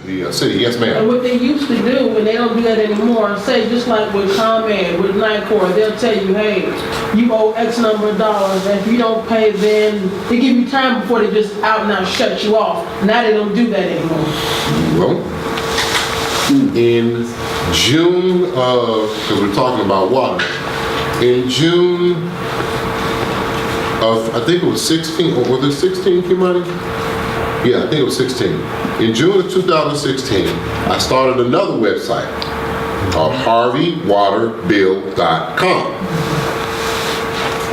the city. Yes, ma'am. And what they used to do, and they don't do that anymore, say just like with ComEd, with NICOR, they'll tell you, hey, you owe X number of dollars, and if you don't pay, then they give you time before they just out and out shut you off. Now they don't do that anymore. Well, in June of, because we're talking about water, in June of, I think it was 16, or was it 16, Kimani? Yeah, I think it was 16. In June of 2016, I started another website called HarveyWaterBill.com.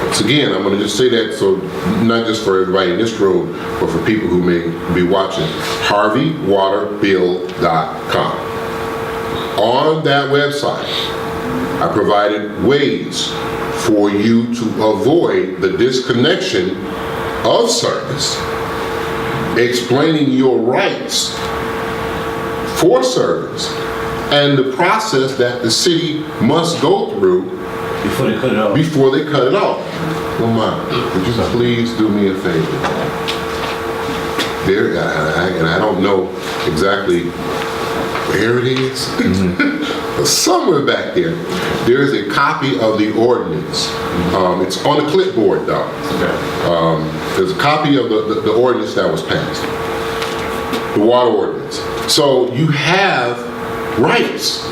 Once again, I'm going to just say that, so not just for everybody in this room, but for people who may be watching, HarveyWaterBill.com. On that website, I provided ways for you to avoid the disconnection of service, explaining your rights for service, and the process that the city must go through before they cut it off. Well, Mom, would you please do me a favor? There, and I don't know exactly where it is, but somewhere back there, there's a copy of the ordinance. It's on a clipboard, though. There's a copy of the ordinance that was passed, the water ordinance. So you have rights.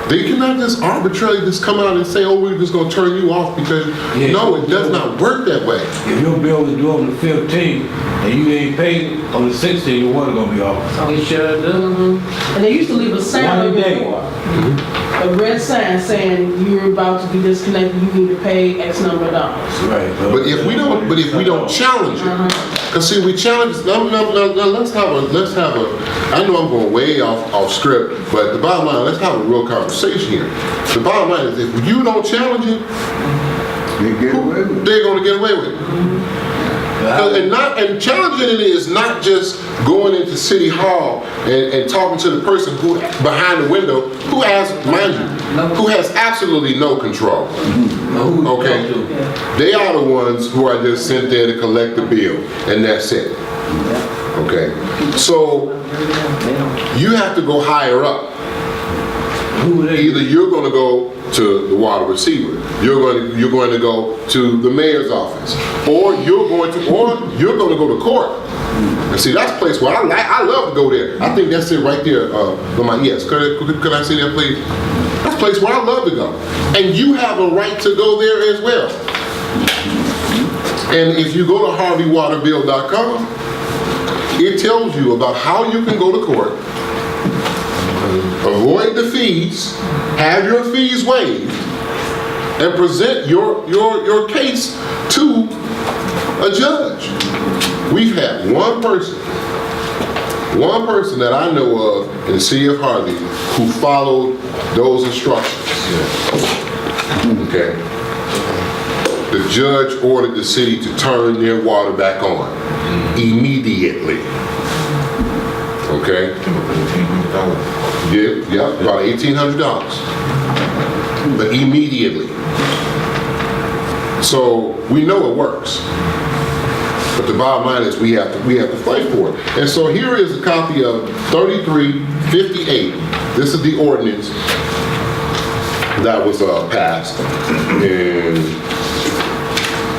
They cannot just arbitrarily just come out and say, oh, we're just going to turn you off because, no, it does not work that way. If your bill is due on the 15th and you ain't paid on the 16th, your water going to be off. Oh, you sure do. And they used to leave a sign on your door. A red sign saying you're about to be disconnected, you need to pay X number of dollars. Right. But if we don't challenge it, because see, we challenge. No, let's have a. I know I'm going way off script, but the bottom line, let's have a real conversation here. The bottom line is, if you don't challenge it, they're going to get away with it. And challenging it is not just going into City Hall and talking to the person who behind the window who has, mind you, who has absolutely no control. Okay, they are the ones who are just sent there to collect the bill, and that's it. Okay, so you have to go higher up. Either you're going to go to the water receiver, you're going to go to the mayor's office, or you're going to go to court. And see, that's a place where I love to go there. I think that's it right there. Yes, could I see that, please? That's a place where I love to go, and you have a right to go there as well. And if you go to HarveyWaterBill.com, it tells you about how you can go to court, avoid the fees, have your fees waived, and present your case to a judge. We've had one person that I know of in the city of Harvey who followed those instructions. Okay. The judge ordered the city to turn their water back on immediately. Okay. Yeah, about $1,800. But immediately. So we know it works. But the bottom line is we have to fight for it. And so here is a copy of 3358. This is the ordinance that was passed in,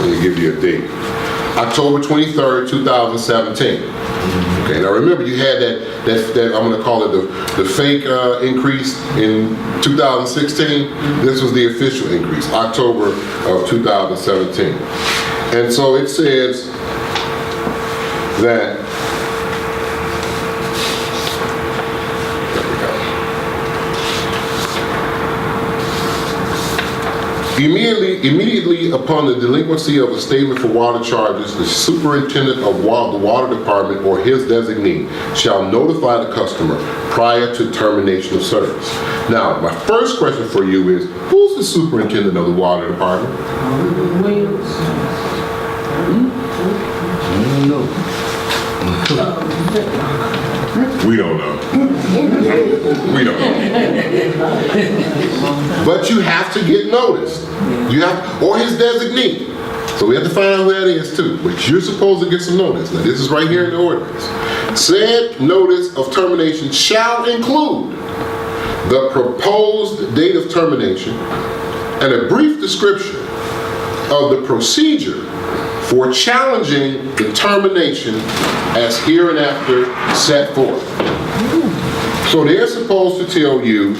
let me give you a date, October 23rd, 2017. Okay, now remember you had that I'm going to call it the fake increase in 2016. This was the official increase, October of 2017. And so it says that Immediately upon the delinquency of a statement for water charges, the superintendent of the water department or his designee shall notify the customer prior to termination of service. Now, my first question for you is, who's the superintendent of the water department? Williams. We don't know. We don't know. But you have to get noticed. You have, or his designee. So we have to find out who that is too. But you're supposed to get some notice. Now this is right here in the ordinance. Said notice of termination shall include the proposed date of termination and a brief description of the procedure for challenging the termination as hereinafter set forth. So they're supposed to tell you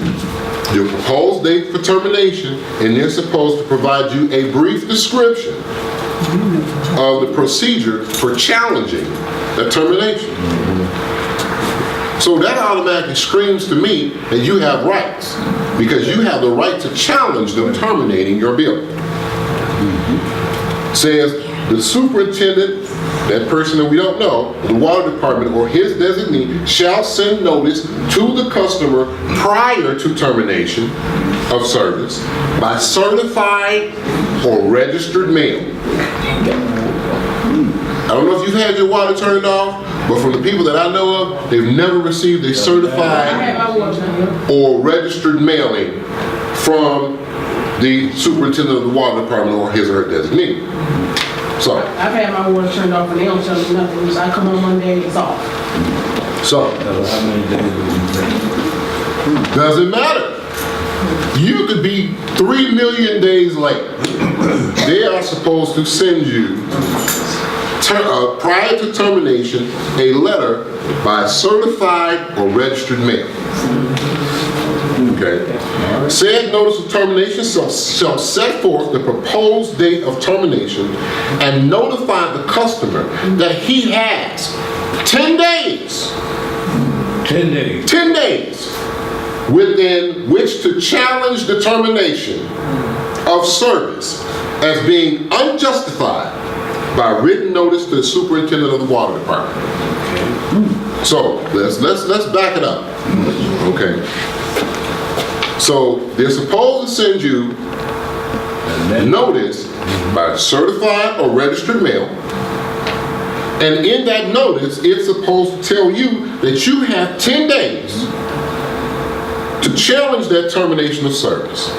your proposed date for termination, and they're supposed to provide you a brief description of the procedure for challenging the termination. So that automatically screams to me that you have rights, because you have the right to challenge them terminating your building. Says the superintendent, that person that we don't know, the water department or his designee shall send notice to the customer prior to termination of service by certified or registered mail. I don't know if you've had your water turned off, but from the people that I know of, they've never received a certified or registered mailing from the superintendent of the water department or his or her designee. So I've had my water turned off and they don't tell me nothing. Just I come on Monday, it's off. So doesn't matter. You could be 3 million days late. They are supposed to send you prior to termination a letter by certified or registered mail. Okay. Said notice of termination shall set forth the proposed date of termination and notify the customer that he has 10 days. 10 days. 10 days within which to challenge the termination of service as being unjustified by written notice to the superintendent of the water department. So let's back it up. Okay. So they're supposed to send you notice by certified or registered mail, and in that notice it's supposed to tell you that you have 10 days to challenge that termination of service.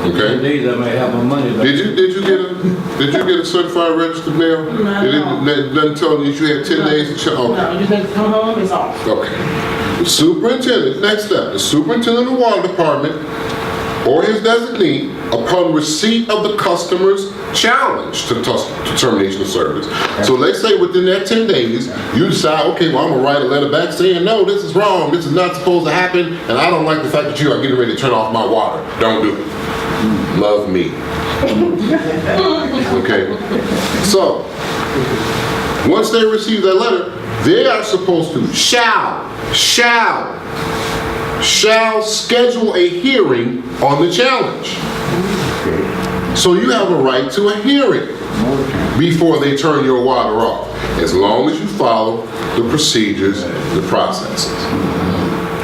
Okay. Days I may have my money back. Did you get a certified registered mail? It doesn't tell you that you had 10 days to challenge. No, you just come home, it's off. Okay. The superintendent, next step, the superintendent of the water department or his designee, upon receipt of the customer's challenge to termination of service. So let's say within that 10 days, you decide, okay, well, I'm gonna write a letter back saying, no, this is wrong, this is not supposed to happen, and I don't like the fact that you are getting ready to turn off my water. Don't do it. Love me. Okay. So, once they receive that letter, they are supposed to shall schedule a hearing on the challenge. So you have a right to a hearing before they turn your water off, as long as you follow the procedures, the processes.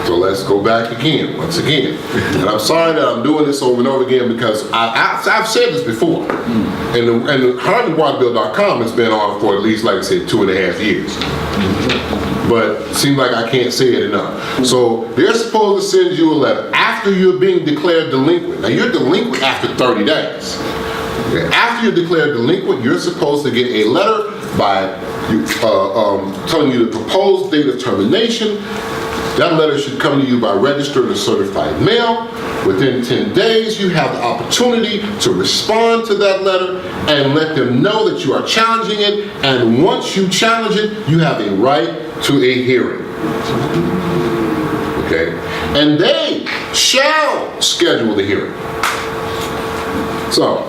So let's go back again, once again. And I'm sorry that I'm doing this over and over again because I've said this before. And the HardlyWaterBill.com has been on for at least, like I said, 2.5 years. But it seems like I can't say it enough. So they're supposed to send you a letter after you're being declared delinquent. Now you're delinquent after 30 days. Okay. After you're declared delinquent, you're supposed to get a letter by telling you the proposed date of termination. That letter should come to you by registered or certified mail. Within 10 days, you have the opportunity to respond to that letter and let them know that you are challenging it. And once you challenge it, you have a right to a hearing. Okay? And they shall schedule the hearing. So,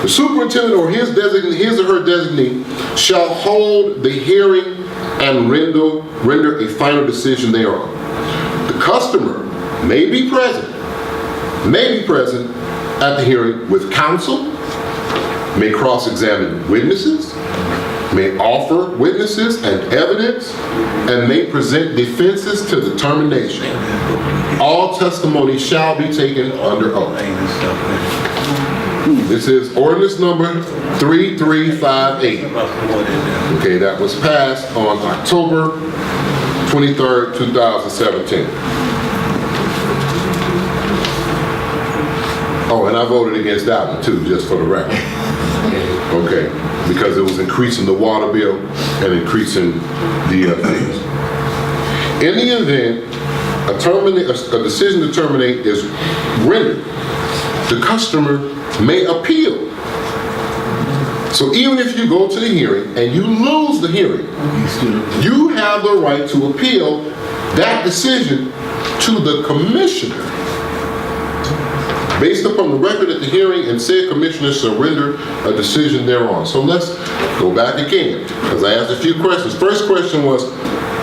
the superintendent or his or her designee shall hold the hearing and render a final decision thereon. The customer may be present at the hearing with counsel, may cross-examine witnesses, may offer witnesses and evidence, and may present defenses to the termination. All testimony shall be taken under oath. This is ordinance number 3358. Okay, that was passed on October 23rd, 2017. Oh, and I voted against that one too, just for the record. Okay, because it was increasing the water bill and increasing the fees. In the event a decision to terminate is rendered, the customer may appeal. So even if you go to the hearing and you lose the hearing, you have the right to appeal that decision to the commissioner. Based upon the record at the hearing, and said commissioner shall render a decision thereon. So let's go back again, because I asked a few questions. First question was,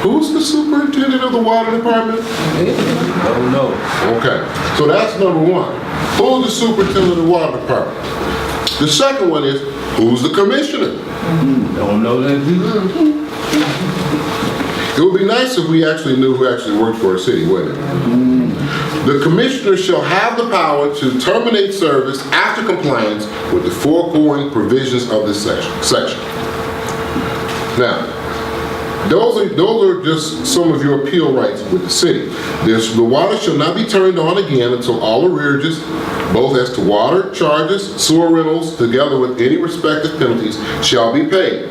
who's the superintendent of the water department? I don't know. Okay, so that's number one. Who's the superintendent of the water department? The second one is, who's the commissioner? Don't know that either. It would be nice if we actually knew who actually worked for a city, wouldn't it? The commissioner shall have the power to terminate service after compliance with the foregoing provisions of this section. Now, those are just some of your appeal rights with the city. The water shall not be turned on again until all arrearages, both as to water charges, sewer rentals, together with any respective penalties, shall be paid.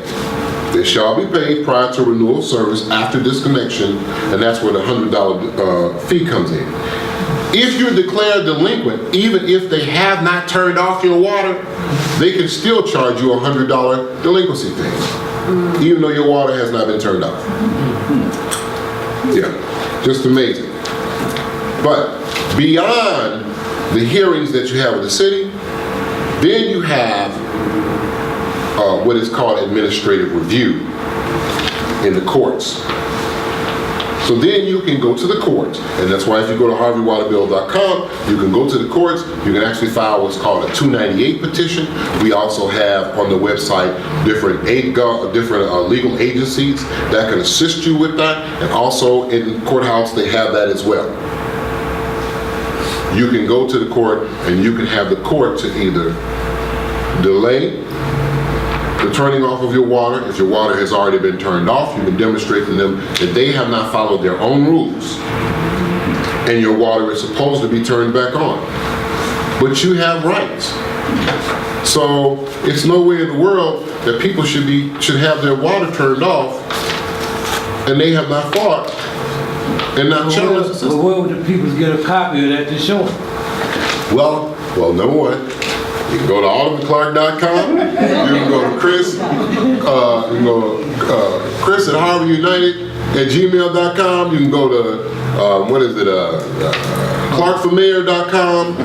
They shall be paid prior to renewal of service after disconnection, and that's where the $100 fee comes in. If you're declared delinquent, even if they have not turned off your water, they can still charge you a $100 delinquency fee, even though your water has not been turned off. Yeah, just amazing. But beyond the hearings that you have with the city, then you have what is called administrative review in the courts. So then you can go to the courts, and that's why if you go to harveywaterbill.com, you can go to the courts. You can actually file what's called a 298 petition. We also have on the website different legal agencies that can assist you with that, and also in courthouse they have that as well. You can go to the court and you can have the court to either delay the turning off of your water. If your water has already been turned off, you can demonstrate to them that they have not followed their own rules and your water is supposed to be turned back on. But you have rights. So it's no way in the world that people should have their water turned off and they have not fought and not challenged the system. Well, where would the people get a copy of that to show them? Well, number one, you can go to aldermanclark.com. You can go to Chris. You can go Chris at harveyunited@gmail.com. You can go to clarkformayor.com.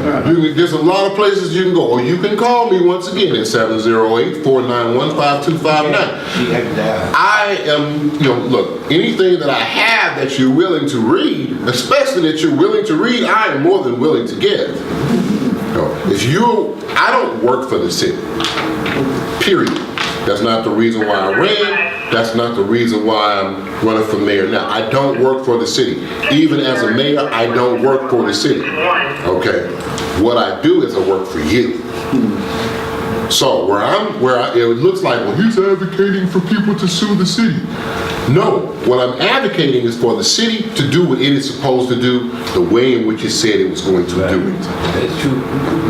There's a lot of places you can go, or you can call me once again at 708-491-5259. I am, look, anything that I have that you're willing to read, especially that you're willing to read, I am more than willing to give. I don't work for the city, period. That's not the reason why I ran. That's not the reason why I'm running for mayor now. I don't work for the city. Even as a mayor, I don't work for the city. Okay? What I do is I work for you. So it looks like, well, he's advocating for people to sue the city. No, what I'm advocating is for the city to do what it is supposed to do, the way in which it said it was going to do it. That's true.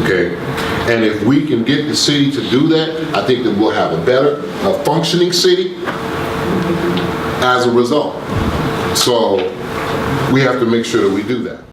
Okay? And if we can get the city to do that, I think that we'll have a better functioning city as a result. So we have to make sure that we do that.